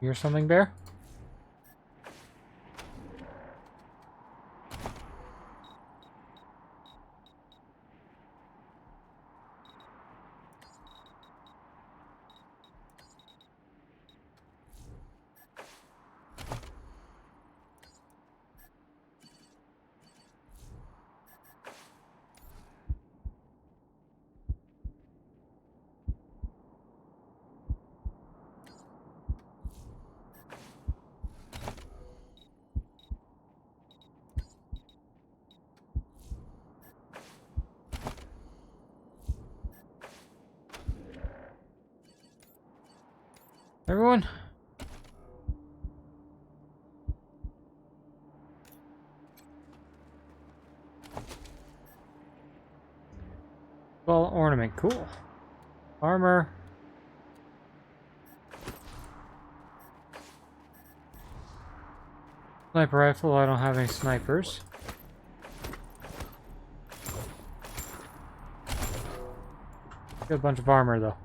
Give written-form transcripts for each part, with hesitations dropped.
Hear something, bear? Everyone? Well, ornament, cool. Armor. Sniper rifle, I don't have any snipers. Got a bunch of armor though.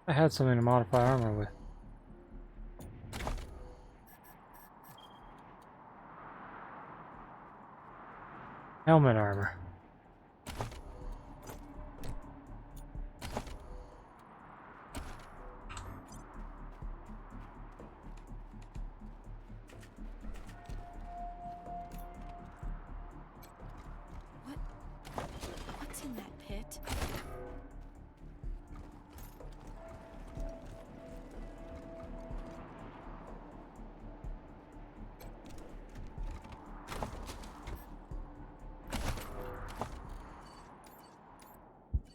I had something to modify armor with. Helmet armor. What's in that pit?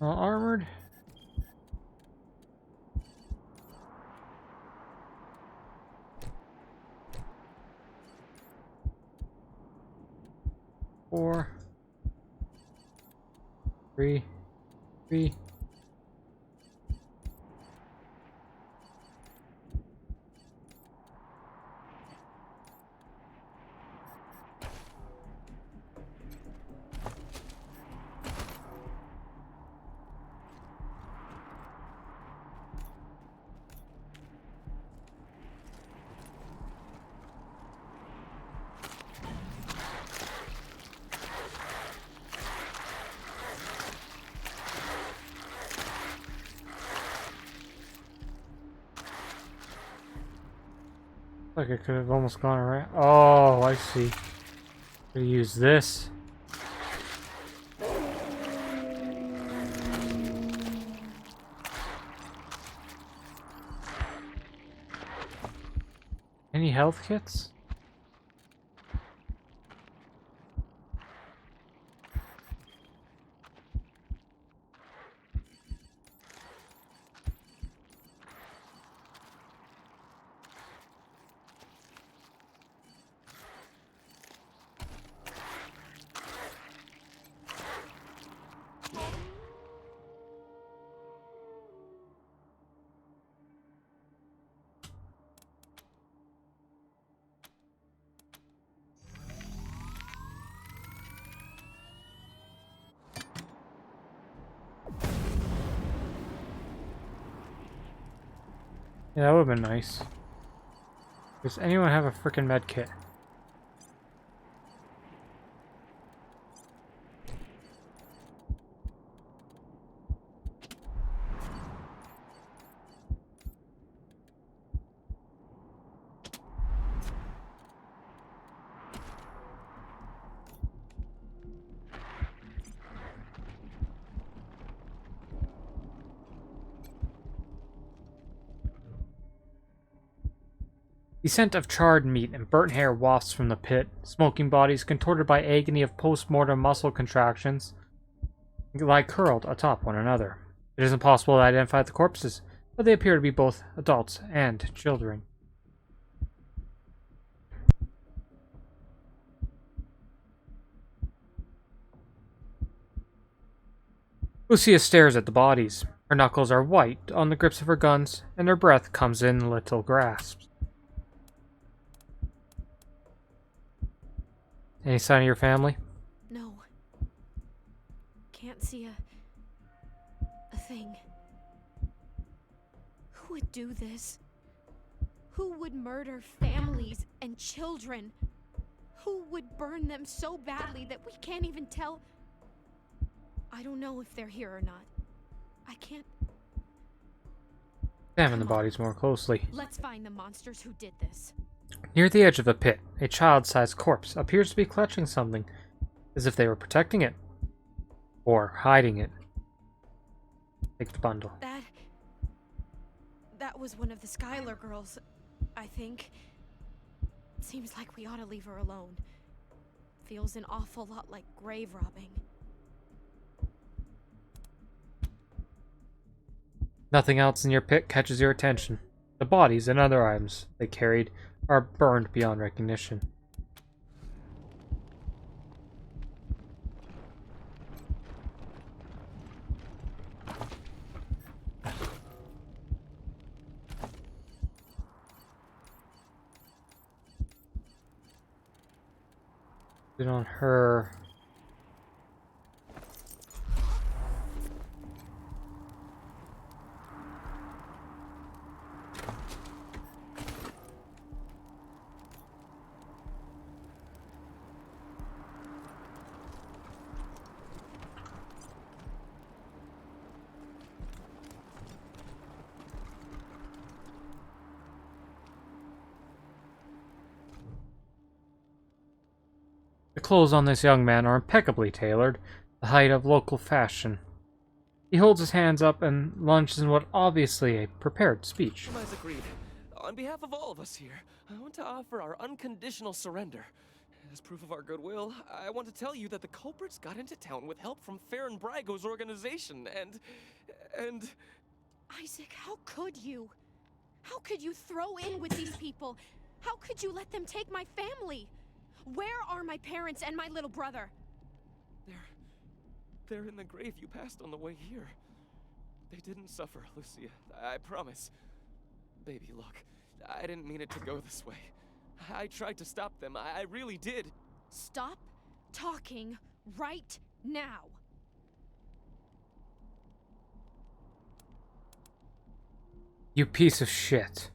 All armored. Four. Three. Like I could have almost gone around. Oh, I see. Could use this. Any health kits? Yeah, that would have been nice. Does anyone have a frickin' med kit? The scent of charred meat and burnt hair wafts from the pit, smoking bodies contorted by agony of post-mortem muscle contractions lie curled atop one another. It is impossible to identify the corpses, but they appear to be both adults and children. Lucia stares at the bodies. Her knuckles are white on the grips of her guns, and her breath comes in little grasps. Any sign of your family? No. Can't see a thing. Who would do this? Who would murder families and children? Who would burn them so badly that we can't even tell? I don't know if they're here or not. I can't... Examine the bodies more closely. Let's find the monsters who did this. Near the edge of the pit, a child-sized corpse appears to be clutching something, as if they were protecting it. Or hiding it. Take the bundle. That was one of the Skylar girls, I think. Seems like we ought to leave her alone. Feels an awful lot like grave robbing. Nothing else in your pit catches your attention. The bodies and other items they carried are burned beyond recognition. Been on her. The clothes on this young man are impeccably tailored, the height of local fashion. He holds his hands up and launches in what obviously a prepared speech. Compromise agreed. On behalf of all of us here, I want to offer our unconditional surrender. As proof of our goodwill, I want to tell you that the culprits got into town with help from Farron Brygo's organization, and... Isaac, how could you? How could you throw in with these people? How could you let them take my family? Where are my parents and my little brother? They're in the grave you passed on the way here. They didn't suffer, Lucia. I promise. Baby, look. I didn't mean it to go this way. I tried to stop them. I really did. Stop talking right now. You piece of shit.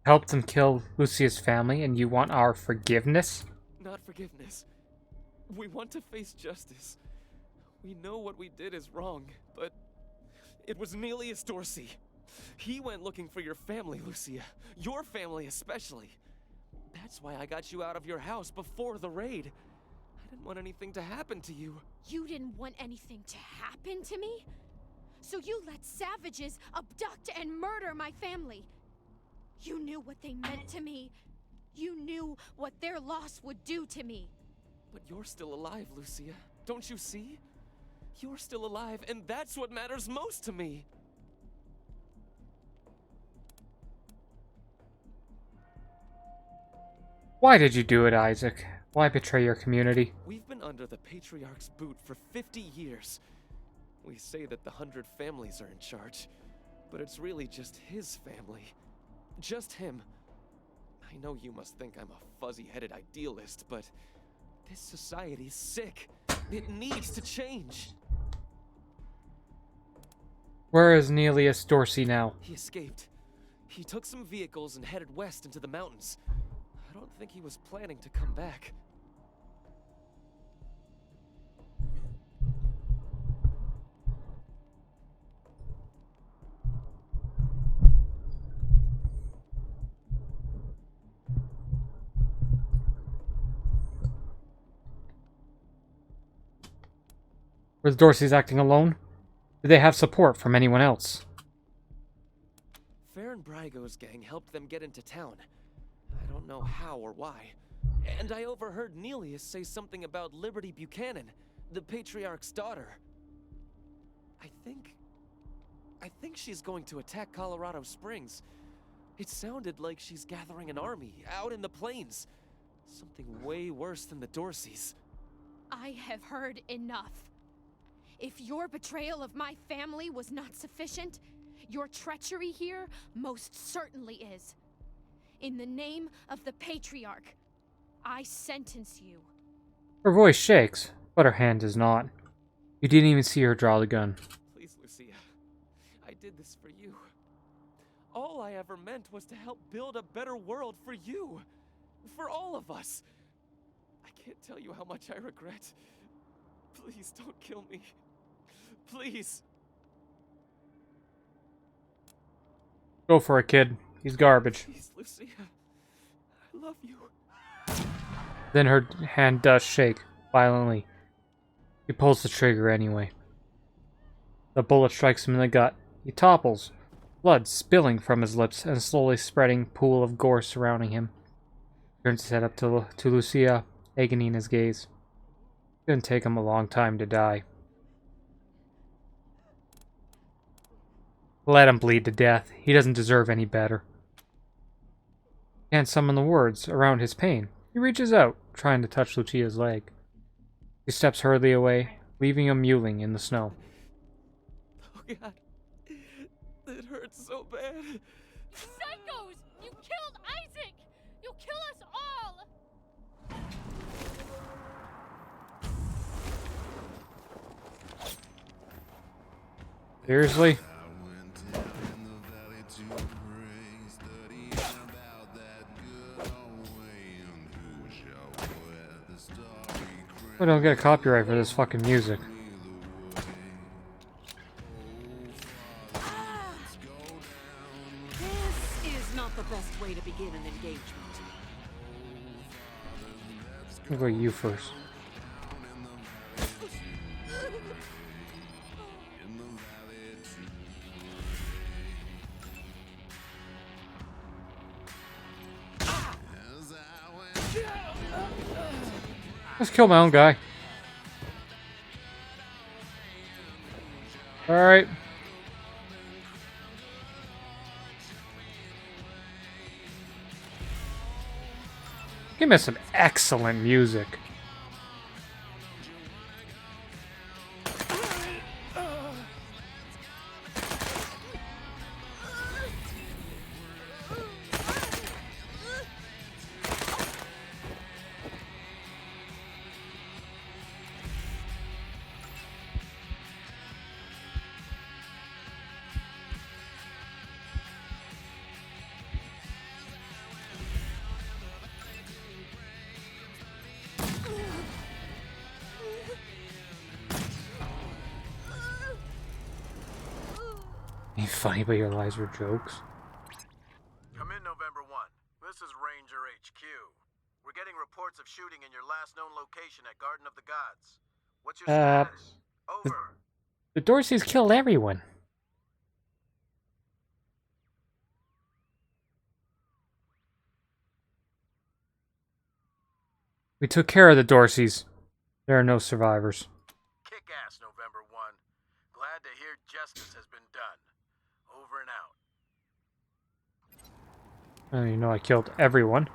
Helped them kill Lucia's family and you want our forgiveness? Not forgiveness. We want to face justice. We know what we did is wrong, but it was Nelius Dorsey. He went looking for your family, Lucia. Your family especially. That's why I got you out of your house before the raid. I didn't want anything to happen to you. You didn't want anything to happen to me? So you let savages abduct and murder my family. You knew what they meant to me. You knew what their loss would do to me. But you're still alive, Lucia. Don't you see? You're still alive, and that's what matters most to me. Why did you do it, Isaac? Why betray your community? We've been under the Patriarch's boot for 50 years. We say that the 100 families are in charge, but it's really just his family. Just him. I know you must think I'm a fuzzy-headed idealist, but this society's sick. It needs to change. Where is Nelius Dorsey now? He escaped. He took some vehicles and headed west into the mountains. I don't think he was planning to come back. Was Dorsey's acting alone? Did they have support from anyone else? Farron Brygo's gang helped them get into town. I don't know how or why. And I overheard Nelius say something about Liberty Buchanan, the Patriarch's daughter. I think she's going to attack Colorado Springs. It sounded like she's gathering an army out in the plains. Something way worse than the Dorseys. I have heard enough. If your betrayal of my family was not sufficient, your treachery here most certainly is. In the name of the Patriarch, I sentence you. Her voice shakes, but her hand does not. You didn't even see her draw the gun. Please, Lucia. I did this for you. All I ever meant was to help build a better world for you. For all of us. I can't tell you how much I regret. Please don't kill me. Please. Go for it, kid. He's garbage. Please, Lucia. I love you. Then her hand does shake violently. He pulls the trigger anyway. The bullet strikes him in the gut. He topples, blood spilling from his lips and a slowly spreading pool of gore surrounding him. He turns his head up to Lucia, agony in his gaze. It didn't take him a long time to die. Let him bleed to death. He doesn't deserve any better. He can't summon the words around his pain. He reaches out, trying to touch Lucia's leg. He steps hurriedly away, leaving him mewling in the snow. Oh God. It hurts so bad. Psychos! You killed Isaac! You'll kill us all! Seriously? I don't get a copyright for this fucking music. This is not the best way to begin an engagement. I'll go you first. Let's kill my own guy. Alright. Give me some excellent music. Ain't funny, but your lies were jokes. Come in, November 1. This is Ranger HQ. We're getting reports of shooting in your last known location at Garden of the Gods. What's your status? Over. The Dorseys killed everyone. We took care of the Dorseys. There are no survivors. Kick ass, November 1. Glad to hear justice has been done. Over and out. You know I killed everyone.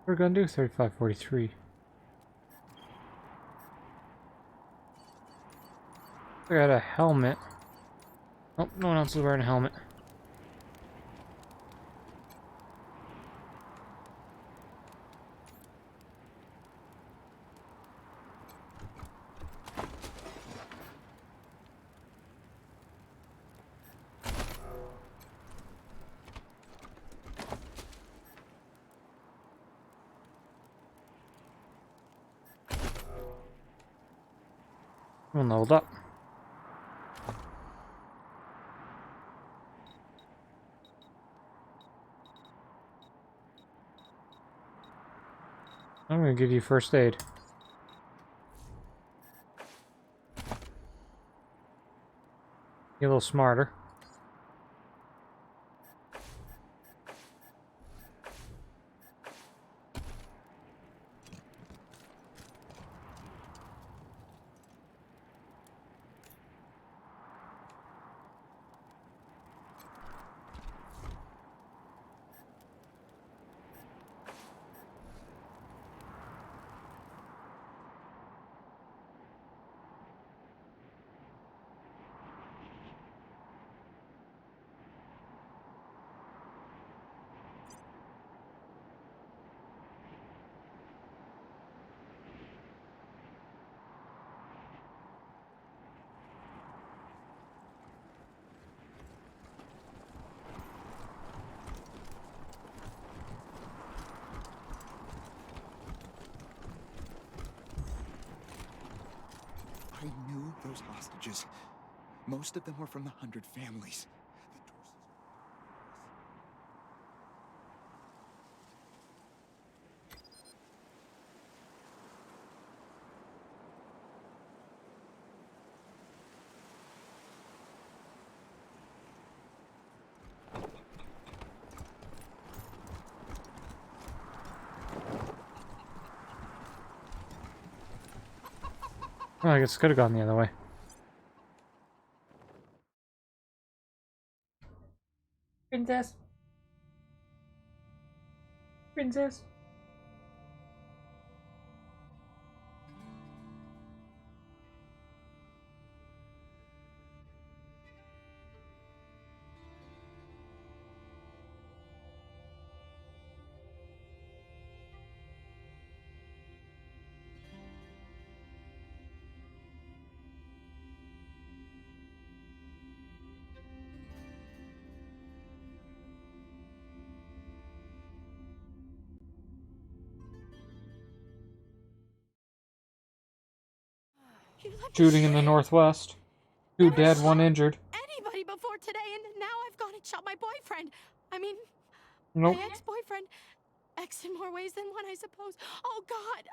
What are we gonna do? 3543. I got a helmet. Oh, no one else is wearing a helmet. We'll load up. I'm gonna give you first aid. Be a little smarter. I knew those hostages. Most of them were from the 100 families. Oh, I guess could have gone the other way. Princess. Princess. You left Shooting in the northwest. 2 Never dead, 1 shot injured. anybody before today, and now I've gone and shot my boyfriend. I mean, Nope. my ex-boyfriend. Ex in more ways than one, I suppose. Oh, God.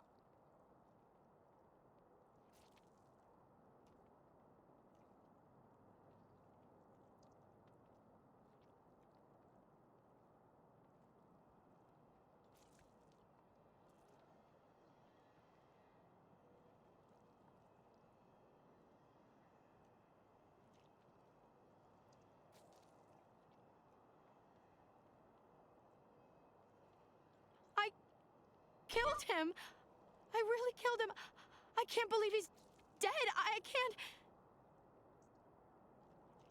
I killed him. I really killed him. I can't believe he's dead. I can't.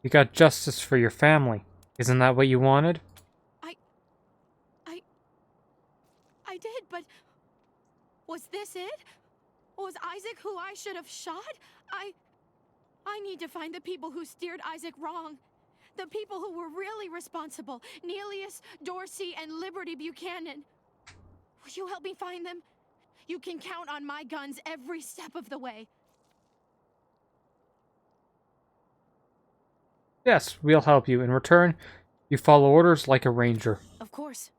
You got justice for your family. Isn't that what you wanted? I did, but was this it? Was Isaac who I should have shot? I need to find the people who steered Isaac wrong. The people who were really responsible. Neelius, Dorsey, and Liberty Buchanan. Will you help me find them? You can count on my guns every step of the way. Yes, we'll help you. In return, you follow orders like a ranger. Of course.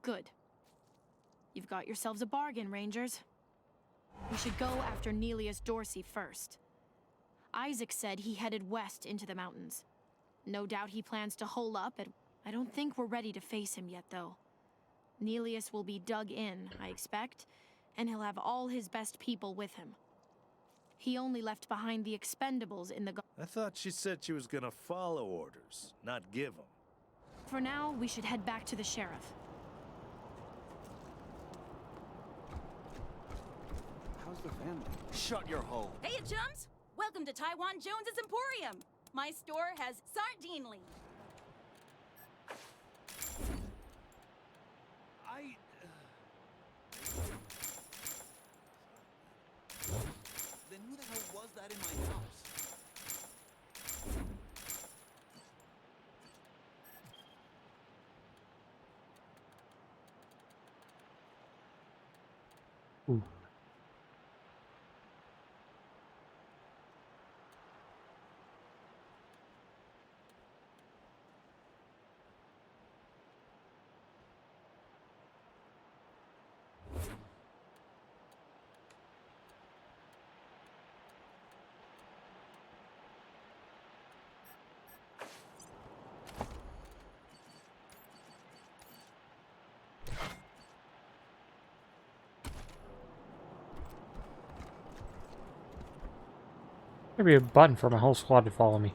Good. You've got yourselves a bargain, Rangers. We should go after Neelius Dorsey first. Isaac said he headed west into the mountains. No doubt he plans to hole up at... I don't think we're ready to face him yet, though. Neelius will be dug in, I expect, and he'll have all his best people with him. He only left behind the expendables in the... I thought she said she was gonna follow orders, not give them. For now, we should head back to the sheriff. How's the family? Shut your hole. Hey, chums! Welcome to Taiwan Jones's Emporium. My store has sardinely. Then who the hell was that in my house? Ooh. There'd be a button for my whole squad to follow me.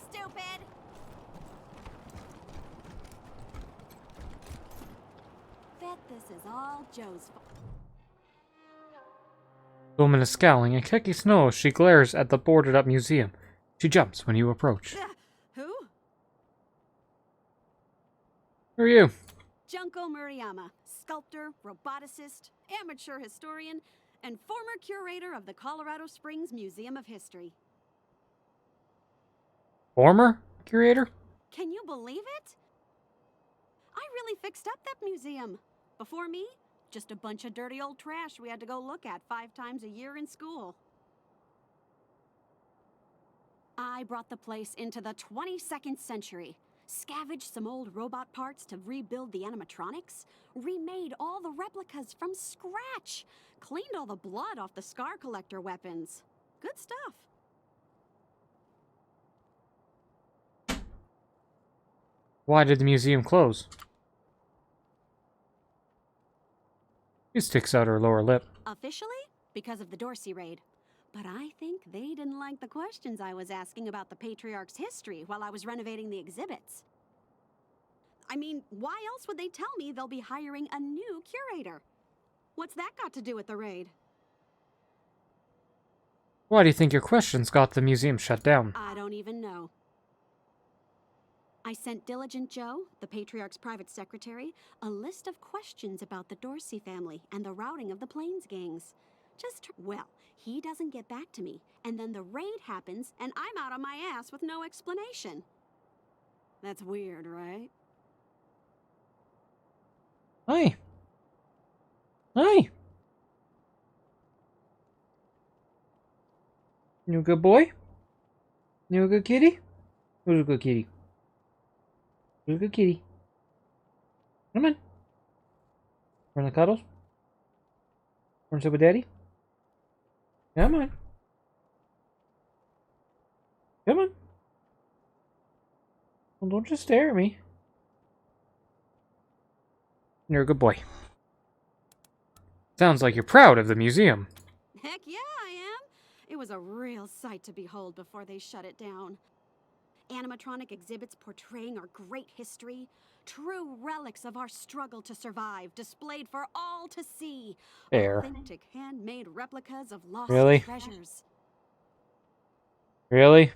Stupid! Bet this is all Joe's fault. The woman is scowling and kicking snow as she glares at the boarded up museum. She jumps when you approach. Who? Who are you? Junko Murayama, sculptor, roboticist, amateur historian, and former curator of the Colorado Springs Museum of History. Former curator? Can you believe it? I really fixed up that museum. Before me, just a bunch of dirty old trash we had to go look at 5 times a year in school. I brought the place into the 22nd century, scavenged some old robot parts to rebuild the animatronics, remade all the replicas from scratch, cleaned all the blood off the scar collector weapons. Good stuff. Why did the museum close? She sticks out her lower lip. Officially, because of the Dorsey raid. But I think they didn't like the questions I was asking about the Patriarch's history while I was renovating the exhibits. I mean, why else would they tell me they'll be hiring a new curator? What's that got to do with the raid? Why do you think your questions got the museum shut down? I don't even know. I sent Diligent Joe, the Patriarch's private secretary, a list of questions about the Dorsey family and the routing of the Plains gangs. Well, he doesn't get back to me, and then the raid happens, and I'm out on my ass with no explanation. That's weird, right? Hi. Hi. You a good boy? You a good kitty? Who's a good kitty? Who's a good kitty? Come on. Want to cuddles? Want to sit with daddy? Come on. Come on. Well, don't just stare at me. You're a good boy. Sounds like you're proud of the museum. Heck yeah, I am. It was a real sight to behold before they shut it down. Animatronic exhibits portraying our great history, true relics of our struggle to survive, displayed for all to see. Fair. Authentic handmade replicas of lost Really? treasures. Really?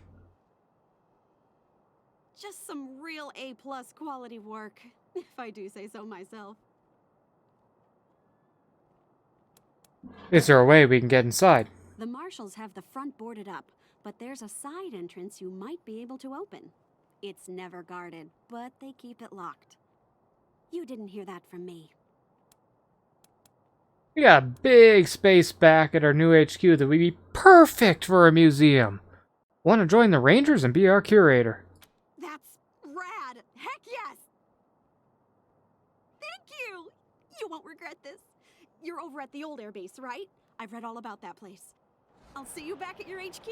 Just some real A+ quality work, if I do say so myself. Is there a way we can get inside? The marshals have the front boarded up, but there's a side entrance you might be able to open. It's never guarded, but they keep it locked. You didn't hear that from me. We got a big space back at our new HQ that would be perfect for a museum. Want to join the Rangers and be our curator? That's rad! Heck yes! Thank you! You won't regret this. You're over at the old airbase, right? I've read all about that place. I'll see you back at your HQ.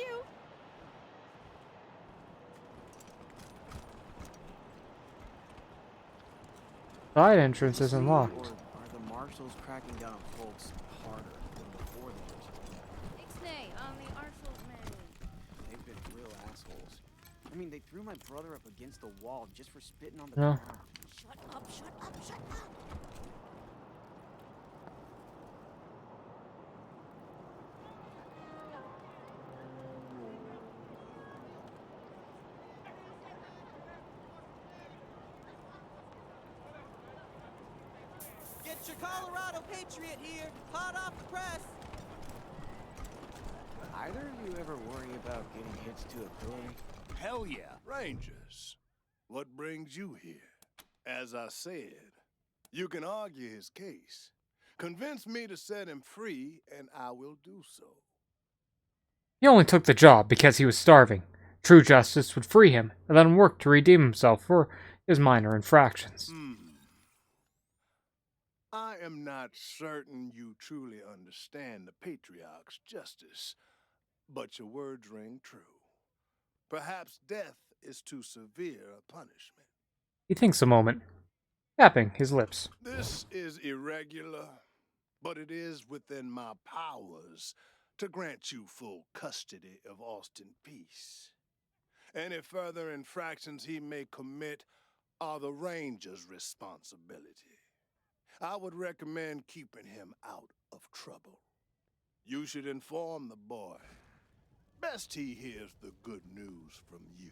Side entrance isn't locked. Or are the marshals cracking down on folks harder than before the Dorsey? Ixnay on the Arshals man. They've been real assholes. I mean, they threw my brother up against the wall just for spitting on the No. ground. Shut up, shut up, shut up! Get your Colorado Patriot here, hot off the press. Either of you ever worry about getting hitched to a pillar? Hell yeah, Rangers. What brings you here? As I said, you can argue his case. Convince me to set him free, and I will do so. He only took the job because he was starving. True justice would free him and let him work to redeem himself for his minor infractions. I am not certain you truly understand the Patriarch's justice, but your words ring true. Perhaps death is too severe a punishment. He thinks a moment. tapping his lips. This is irregular, but it is within my powers to grant you full custody of Austin Peace. Any further infractions he may commit are the Ranger's responsibility. I would recommend keeping him out of trouble. You should inform the boy. Best he hears the good news from you.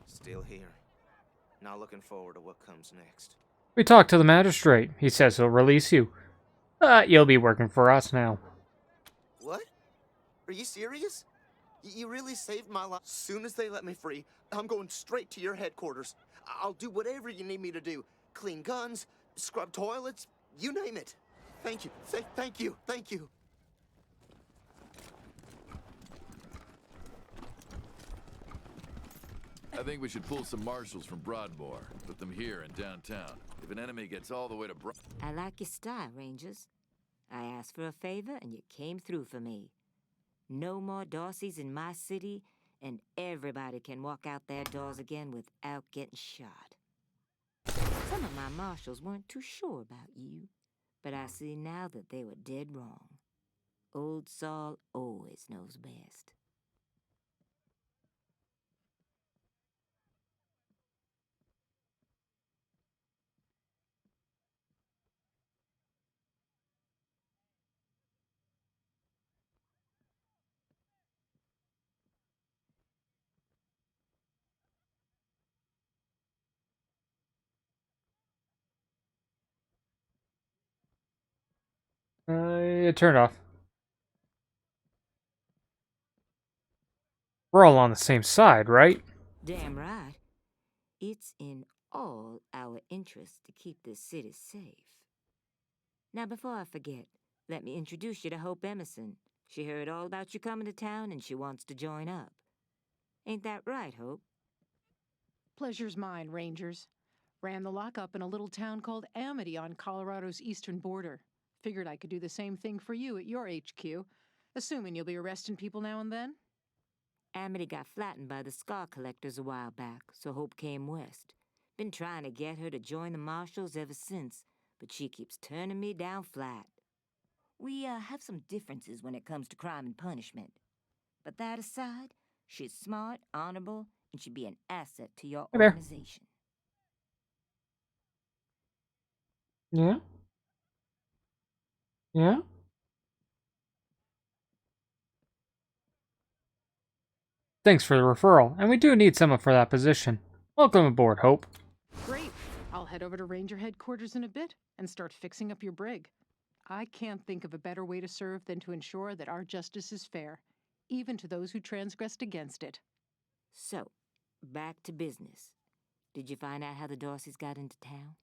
Still here. Not looking forward to what comes next. We talked to the magistrate. He says he'll release you. But you'll be working for us now. What? Are you serious? You really saved my life. As soon as they let me free, I'm going straight to your headquarters. I'll do whatever you need me to do. Clean guns, scrub toilets, you name it. Thank you. Thank you. Thank you. I think we should pull some marshals from Broadmoor. Put them here in downtown. If an enemy gets all the way to I like your style, Rangers. I asked for a favor and you came through for me. No more Darcys in my city, and everybody can walk out their doors again without getting shot. Some of my marshals weren't too sure about you, but I see now that they were dead wrong. Old Saul always knows best. It turned off. We're all on the same side, right? Damn right. It's in all our interests to keep this city safe. Now, before I forget, let me introduce you to Hope Emerson. She heard all about you coming to town and she wants to join up. Ain't that right, Hope? Pleasure's mine, Rangers. Ran the lockup in a little town called Amity on Colorado's eastern border. Figured I could do the same thing for you at your HQ, assuming you'll be arresting people now and then. Amity got flattened by the scar collectors a while back, so Hope came west. Been trying to get her to join the marshals ever since, but she keeps turning me down flat. We have some differences when it comes to crime and punishment. But that aside, she's smart, honorable, and should be an asset to your Hey, Bear. organization. Yeah? Yeah? Thanks for the referral, and we do need someone for that position. Welcome aboard, Hope. Great. I'll head over to Ranger headquarters in a bit and start fixing up your brig. I can't think of a better way to serve than to ensure that our justice is fair, even to those who transgressed against it. So, back to business. Did you find out how the Darcys got into town?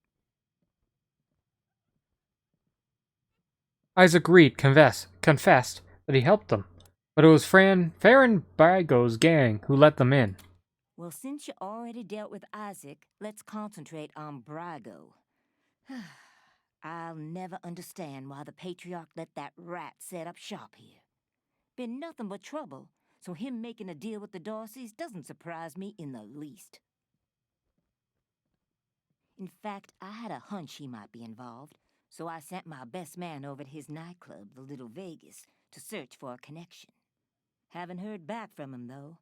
Isaac Reed confessed that he helped them, but it was Farron Brago's gang who let them in. Well, since you already dealt with Isaac, let's concentrate on Brago. I'll never understand why the Patriarch let that rat set up shop here. Been nothing but trouble, so him making a deal with the Darcys doesn't surprise me in the least. In fact, I had a hunch he might be involved, so I sent my best man over to his nightclub, the Little Vegas, to search for a connection. Haven't heard back from him, though,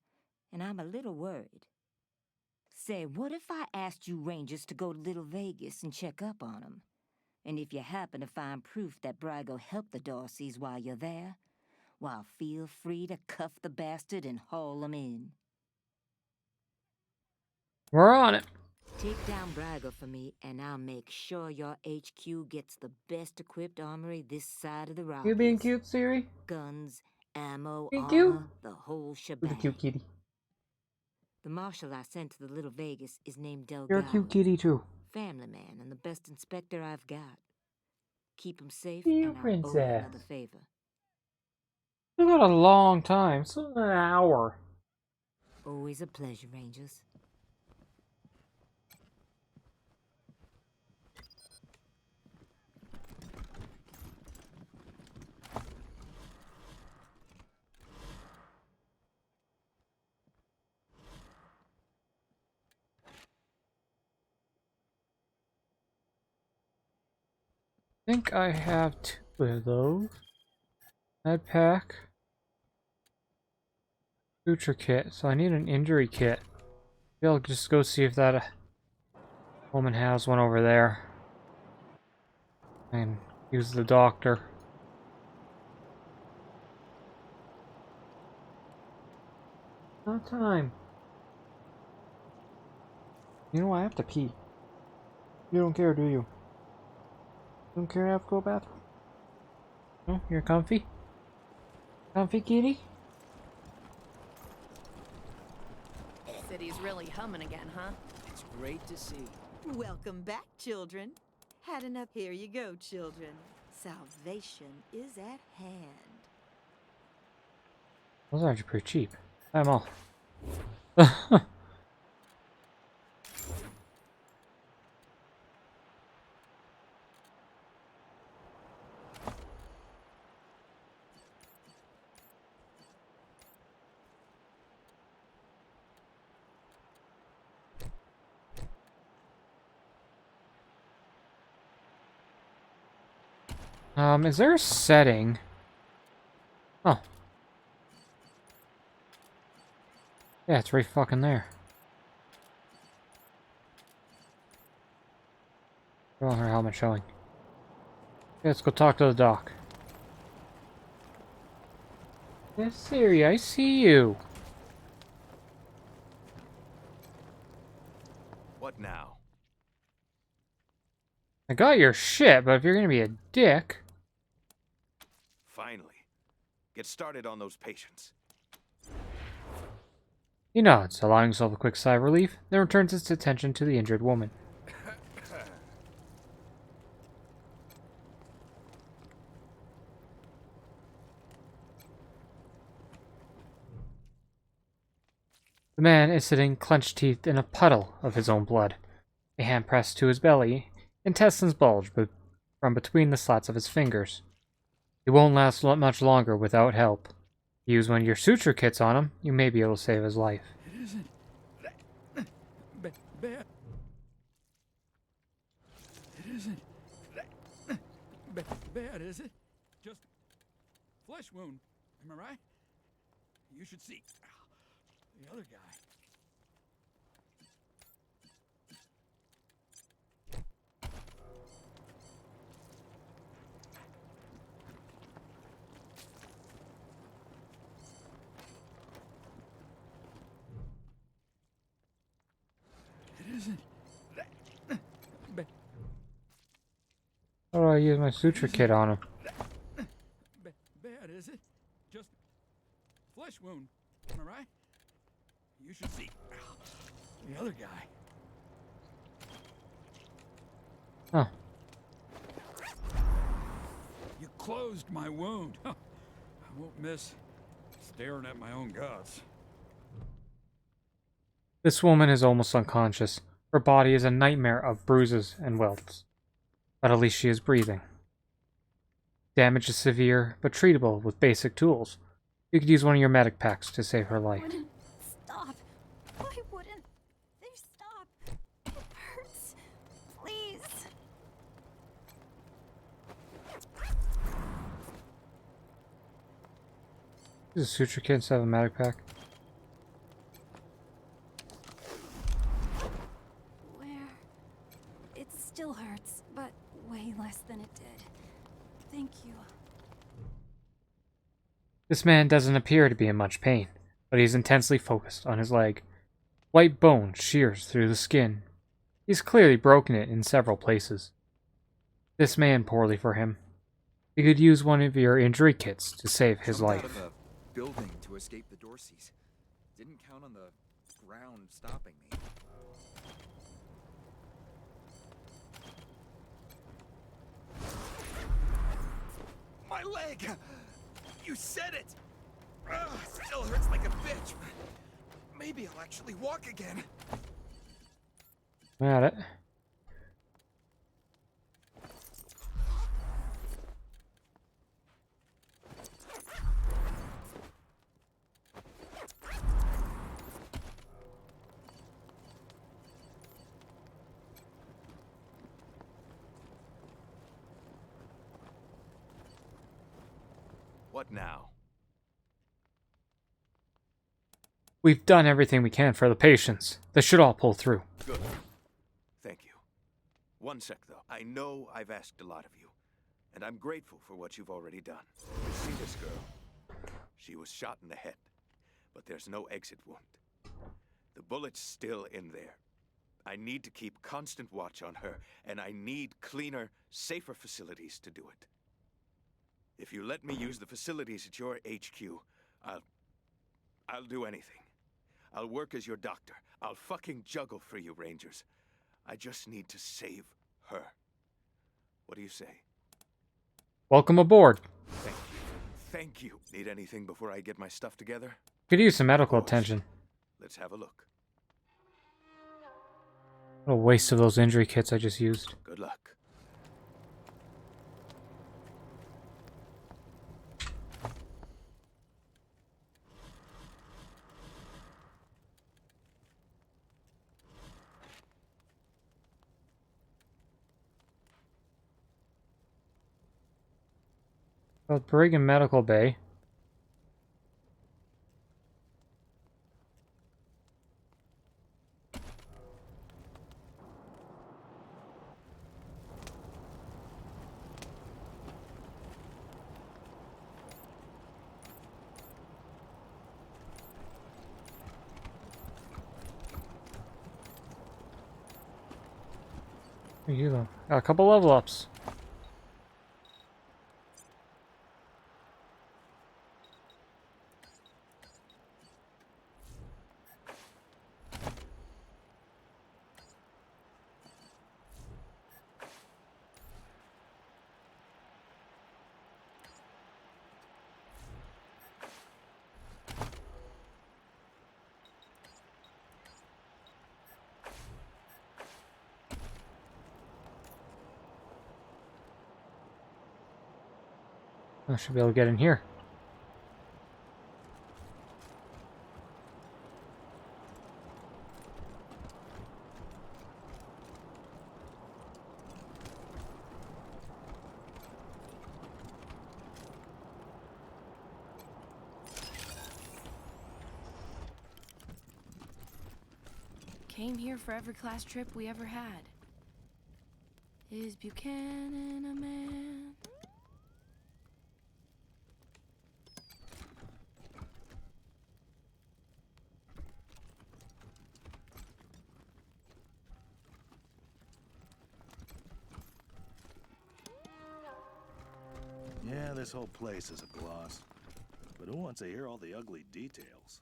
and I'm a little worried. Say, what if I asked you Rangers to go to Little Vegas and check up on him? And if you happen to find proof that Brago helped the Darcys while you're there, well, feel free to cuff the bastard and haul him in. We're on it. Take down Brago for me, and I'll make sure your HQ gets the best equipped armory this side of the Rockies. You being cute, Siri? Guns, ammo, Being armor, cute? the whole Who's shebang. a cute kitty? The marshal I sent to the Little Vegas is named Delgado. You're a cute kitty, too. Family man and the best inspector I've got. Keep him safe, You and I'll owe you princess. another favor. We got a long time, so an hour. Always a pleasure, Rangers. think I have 2 of those. Med pack. Suture kit. So I need an injury kit. Maybe I'll just go see if that woman has one over there. And use the doctor. Not time. You know I have to pee. You don't care, do you? Don't care I have to go bathroom? No? You're comfy? Comfy, kitty? City's really humming again, huh? It's great to see. Welcome back, children. Had enough. Here you go, children. Salvation is at hand. Those are actually pretty cheap. I'm all. Is there a setting? Oh. Yeah, it's right fucking there. Oh, her helmet showing. Okay, let's go talk to the doc. Yes, Siri, I see you. What now? I got your shit, but if you're gonna be a dick... Finally. Get started on those patients. He nods, allowing himself a quick sigh of relief, then returns his attention to the injured woman. The man is sitting clenched teeth in a puddle of his own blood, a hand pressed to his belly, intestines bulge from between the slats of his fingers. He won't last much longer without help. Use one of your suture kits on him, you may be able to save his life. It isn't that bad. It isn't that bad, is it? Just flesh wound. Am I right? You should see the other guy. How do I use my suture kit on him? Bad, is it? Just flesh wound. Am I right? You should see the other guy. Oh. You closed my wound. I won't miss staring at my own guts. This woman is almost unconscious. Her body is a nightmare of bruises and welts. But at least she is breathing. Damage is severe, but treatable with basic tools. You could use one of your medic packs to save her life. Stop. Why wouldn't they stop? It hurts. Please. Use a suture kit instead of a medic pack. It still hurts, but way less than it did. Thank you. This man doesn't appear to be in much pain, but he's intensely focused on his leg. White bone shears through the skin. He's clearly broken it in several places. This man poorly for him. You could use one of your injury kits to save his life. Out of a building to escape the Dorseys. Didn't count on the ground stopping me. My leg! You said it! Ugh, still hurts like a bitch. Maybe I'll actually walk again. I'm at it. What now? We've done everything we can for the patients. This should all pull through. Good. Thank you. One sec, though. I know I've asked a lot of you, and I'm grateful for what you've already done. You see this girl? She was shot in the head, but there's no exit wound. The bullet's still in there. I need to keep constant watch on her, and I need cleaner, safer facilities to do it. If you let me use the facilities at your HQ, I'll do anything. I'll work as your doctor. I'll fucking juggle for you, Rangers. I just need to save her. What do you say? Welcome aboard. Thank you. Thank you. Need anything before I get my stuff together? Could use some medical attention. Let's have a look. What a waste of those injury kits I just used. Good luck. Well, Brigham Medical Bay. You though. Got a couple level ups. I should be able to get in here. Came here for every class trip we ever had. Is Buchanan a man? Yeah, this whole place is a gloss. But who wants to hear all the ugly details?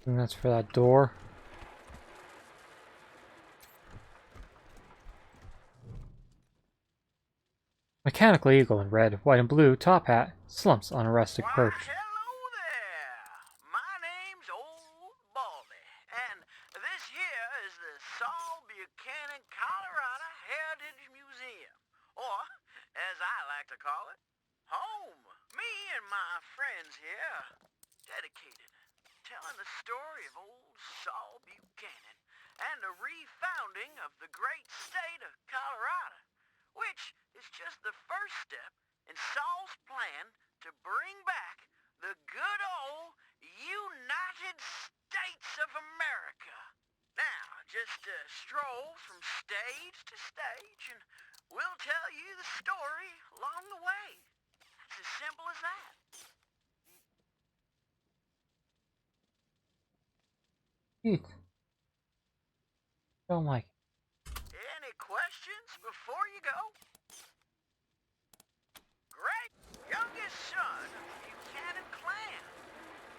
And that's for that door. Mechanical eagle in red, white, and blue top hat slumps on a rustic perch. Hello there. My name's Old Baldy, and this here is the Saul Buchanan, Colorado Heritage Museum, or, as I like to call it, home. Me and my friends here, dedicated, telling the story of old Saul Buchanan and the refounding of the great state of Colorado, which is just the first step in Saul's plan to bring back the good old United States of America. Now, just stroll from stage to stage, and we'll tell you the story along the way. It's as simple as that. Keith. Don't like it. Any questions before you go? Great youngest son of the Buchanan clan.